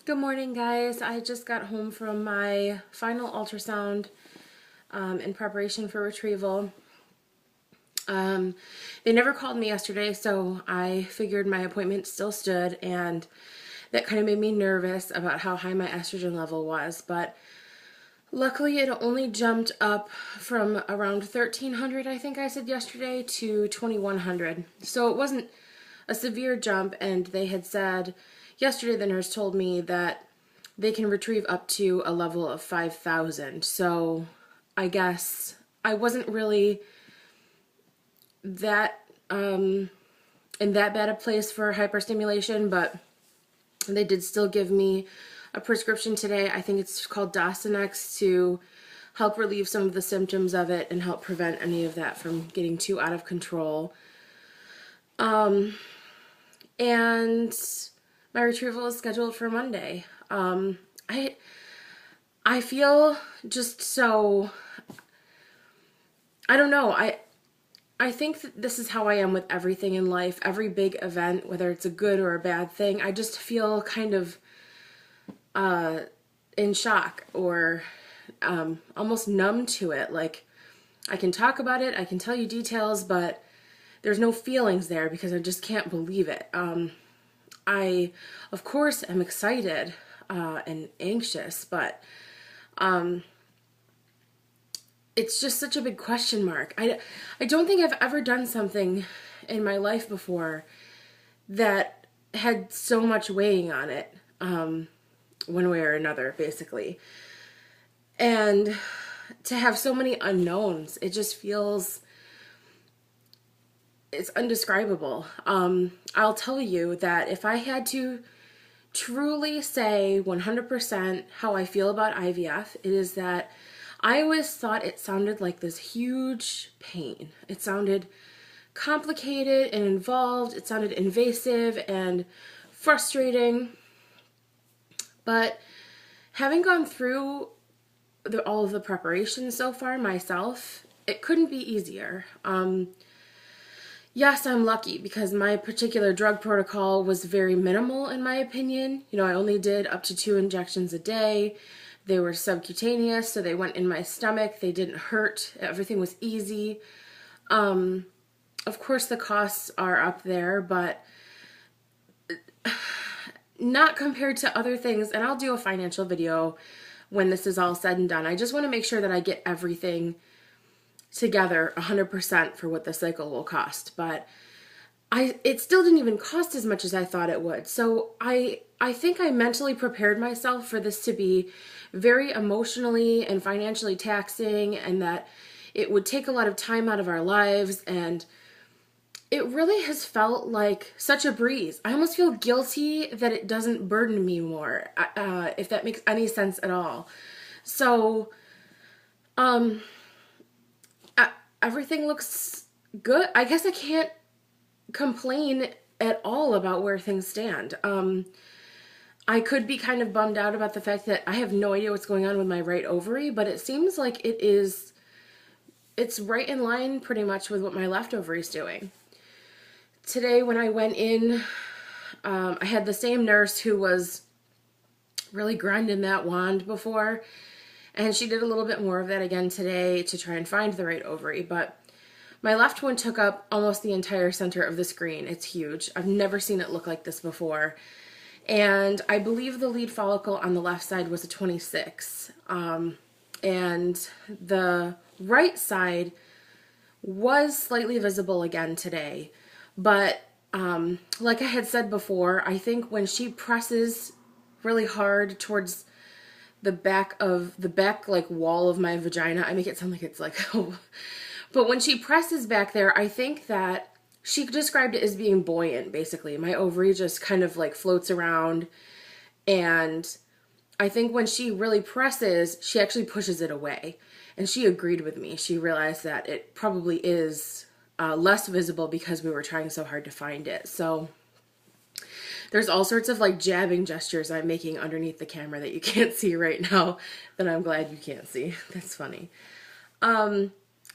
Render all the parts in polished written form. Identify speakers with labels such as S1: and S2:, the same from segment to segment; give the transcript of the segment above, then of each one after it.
S1: Good morning, guys. I just got home from my final ultrasound in preparation for retrieval. They never called me yesterday, so I figured my appointment still stood, and that kind of made me nervous about how high my estrogen level was. But luckily, it only jumped up from around 1,300, I think I said yesterday, to 2,100. So it wasn't a severe jump, and they had said yesterday, the nurse told me that they can retrieve up to a level of 5,000. So I guess I wasn't really that in that bad a place for hyperstimulation, but they did still give me a prescription today. I think it's called Dostanex, to help relieve some of the symptoms of it and help prevent any of that from getting too out of control. And my retrieval is scheduled for Monday. I feel just so, I don't know. I think that this is how I am with everything in life. Every big event, whether it's a good or a bad thing, I just feel kind of in shock, or almost numb to it. Like, I can talk about it, I can tell you details, but there's no feelings there because I just can't believe it. I, of course, am excited and anxious, but it's just such a big question mark. I don't think I've ever done something in my life before that had so much weighing on it, one way or another, basically. And to have so many unknowns, it just feels, it's indescribable. I'll tell you that if I had to truly say 100% how I feel about IVF, it is that I always thought it sounded like this huge pain. It sounded complicated and involved. It sounded invasive and frustrating. But having gone through all of the preparations so far myself, it couldn't be easier. Yes, I'm lucky because my particular drug protocol was very minimal in my opinion. You know, I only did up to 2 injections a day. They were subcutaneous, so they went in my stomach. They didn't hurt. Everything was easy. Of course, the costs are up there, but not compared to other things. And I'll do a financial video when this is all said and done. I just want to make sure that I get everything together 100% for what the cycle will cost, but it still didn't even cost as much as I thought it would. So I think I mentally prepared myself for this to be very emotionally and financially taxing, and that it would take a lot of time out of our lives, and it really has felt like such a breeze. I almost feel guilty that it doesn't burden me more, if that makes any sense at all. So everything looks good. I guess I can't complain at all about where things stand. I could be kind of bummed out about the fact that I have no idea what's going on with my right ovary, but it seems like it's right in line pretty much with what my left ovary is doing. Today when I went in, I had the same nurse who was really grinding that wand before, and she did a little bit more of that again today to try and find the right ovary. But my left one took up almost the entire center of the screen. It's huge. I've never seen it look like this before. And I believe the lead follicle on the left side was a 26. And the right side was slightly visible again today. But like I had said before, I think when she presses really hard towards the back like wall of my vagina, I make it sound like it's like, oh. But when she presses back there, I think that she described it as being buoyant, basically. My ovary just kind of like floats around, and I think when she really presses, she actually pushes it away. And she agreed with me. She realized that it probably is less visible because we were trying so hard to find it. So there's all sorts of like jabbing gestures I'm making underneath the camera that you can't see right now, that I'm glad you can't see. That's funny.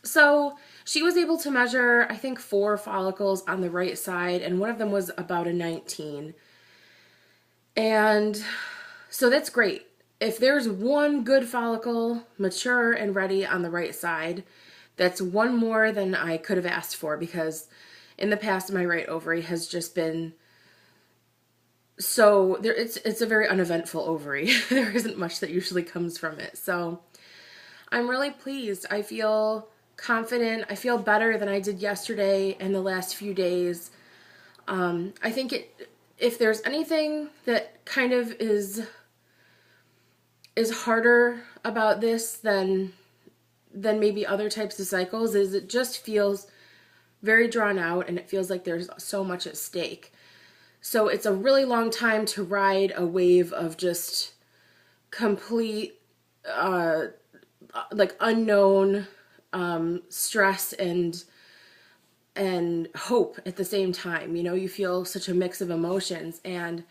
S1: So she was able to measure, I think, 4 follicles on the right side, and one of them was about a 19. And So that's great. If there's one good follicle, mature and ready on the right side, that's one more than I could have asked for, because in the past my right ovary has just been so there, it's a very uneventful ovary. There isn't much that usually comes from it. So I'm really pleased. I feel confident. I feel better than I did yesterday and the last few days. I think if there's anything that kind of is harder about this than maybe other types of cycles, is it just feels very drawn out and it feels like there's so much at stake. So it's a really long time to ride a wave of just complete like unknown stress and hope at the same time. You know, you feel such a mix of emotions, and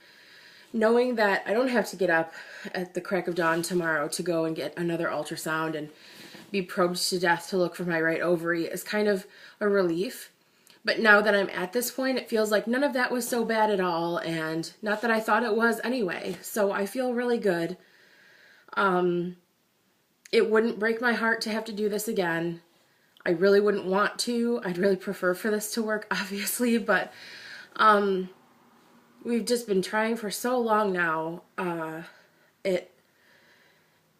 S1: knowing that I don't have to get up at the crack of dawn tomorrow to go and get another ultrasound and be probed to death to look for my right ovary is kind of a relief. But now that I'm at this point, it feels like none of that was so bad at all, and not that I thought it was anyway. So I feel really good. It wouldn't break my heart to have to do this again. I really wouldn't want to. I'd really prefer for this to work, obviously, but we've just been trying for so long now.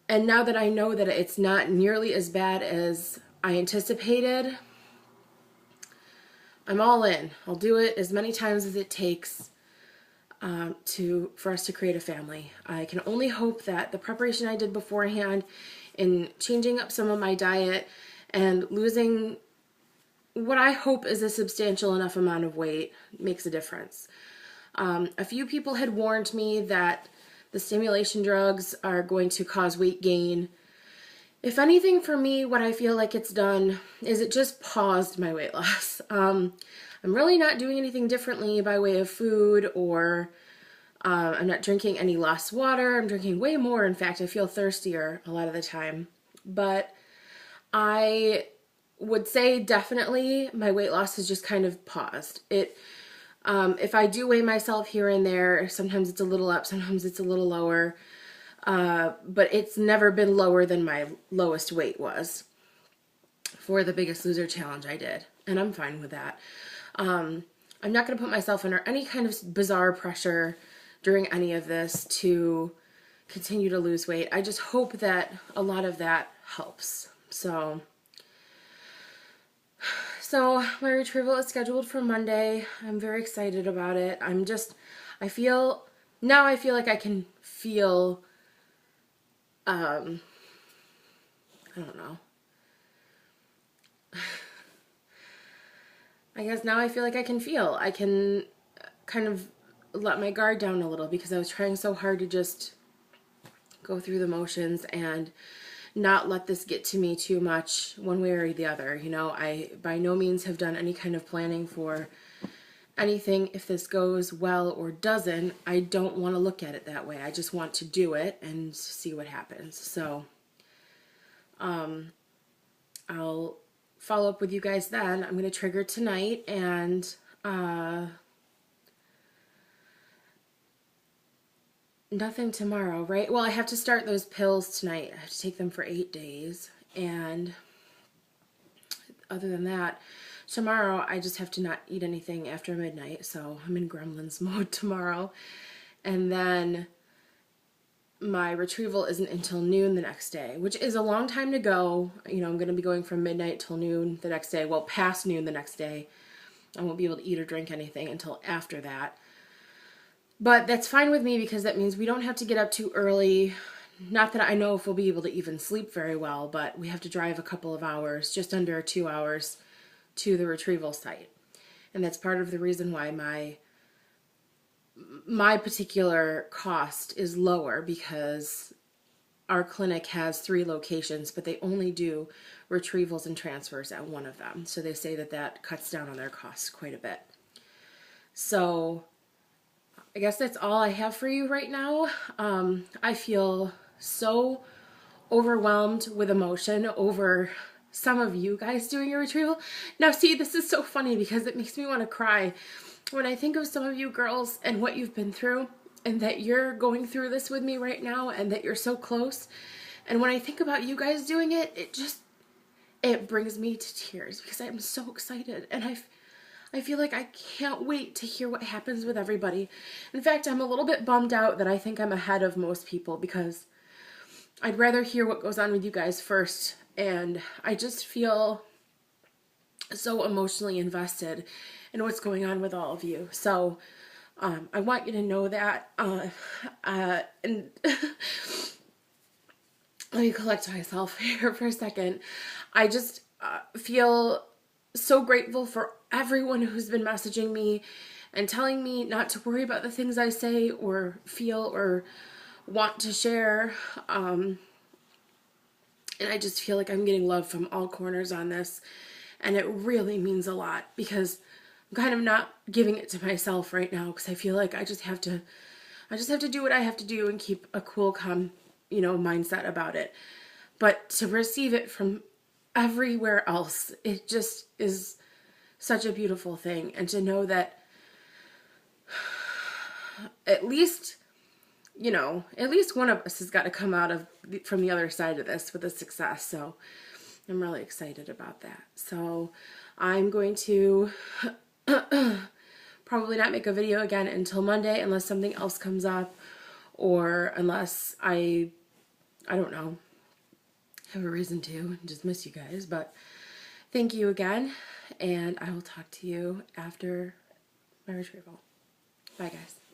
S1: And now that I know that it's not nearly as bad as I anticipated, I'm all in. I'll do it as many times as it takes for us to create a family. I can only hope that the preparation I did beforehand in changing up some of my diet and losing what I hope is a substantial enough amount of weight makes a difference. A few people had warned me that the stimulation drugs are going to cause weight gain. If anything, for me, what I feel like it's done is it just paused my weight loss. I'm really not doing anything differently by way of food, or I'm not drinking any less water. I'm drinking way more. In fact, I feel thirstier a lot of the time. But I would say definitely my weight loss has just kind of paused. If I do weigh myself here and there, sometimes it's a little up, sometimes it's a little lower. But it's never been lower than my lowest weight was for the Biggest Loser challenge I did. And I'm fine with that. I'm not going to put myself under any kind of bizarre pressure during any of this to continue to lose weight. I just hope that a lot of that helps. So my retrieval is scheduled for Monday. I'm very excited about it. I feel like I can feel, I don't know. I guess now I feel like I can kind of let my guard down a little, because I was trying so hard to just go through the motions and not let this get to me too much one way or the other. You know, I by no means have done any kind of planning for anything. If this goes well or doesn't, I don't want to look at it that way. I just want to do it and see what happens. So I'll follow up with you guys then. I'm going to trigger tonight, and nothing tomorrow, right? Well, I have to start those pills tonight. I have to take them for 8 days. And other than that, tomorrow I just have to not eat anything after midnight. So I'm in gremlins mode tomorrow. And then my retrieval isn't until noon the next day, which is a long time to go. You know, I'm going to be going from midnight till noon the next day. Well, past noon the next day. I won't be able to eat or drink anything until after that. But that's fine with me, because that means we don't have to get up too early. Not that I know if we'll be able to even sleep very well, but we have to drive a couple of hours, just under 2 hours, to the retrieval site. And that's part of the reason why my particular cost is lower, because our clinic has 3 locations, but they only do retrievals and transfers at one of them. So they say that cuts down on their costs quite a bit. So I guess that's all I have for you right now. I feel so overwhelmed with emotion over some of you guys doing your retrieval. Now, see, this is so funny because it makes me want to cry when I think of some of you girls and what you've been through. and that you're going through this with me right now, and that you're so close. And when I think about you guys doing it, it brings me to tears because I'm so excited, and I feel like I can't wait to hear what happens with everybody. In fact, I'm a little bit bummed out that I think I'm ahead of most people because I'd rather hear what goes on with you guys first, and I just feel so emotionally invested in what's going on with all of you. So I want you to know that. And let me collect myself here for a second. I just feel so grateful for everyone who's been messaging me and telling me not to worry about the things I say or feel or want to share. And I just feel like I'm getting love from all corners on this. And it really means a lot because I'm kind of not giving it to myself right now because I feel like I just have to do what I have to do and keep a cool, calm, mindset about it. But to receive it from everywhere else, it just is such a beautiful thing. And to know that at least one of us has got to come out from the other side of this with a success. So I'm really excited about that. So I'm going to probably not make a video again until Monday unless something else comes up or unless I don't know, have a reason to just miss you guys. But thank you again, and I will talk to you after my retrieval. Bye, guys.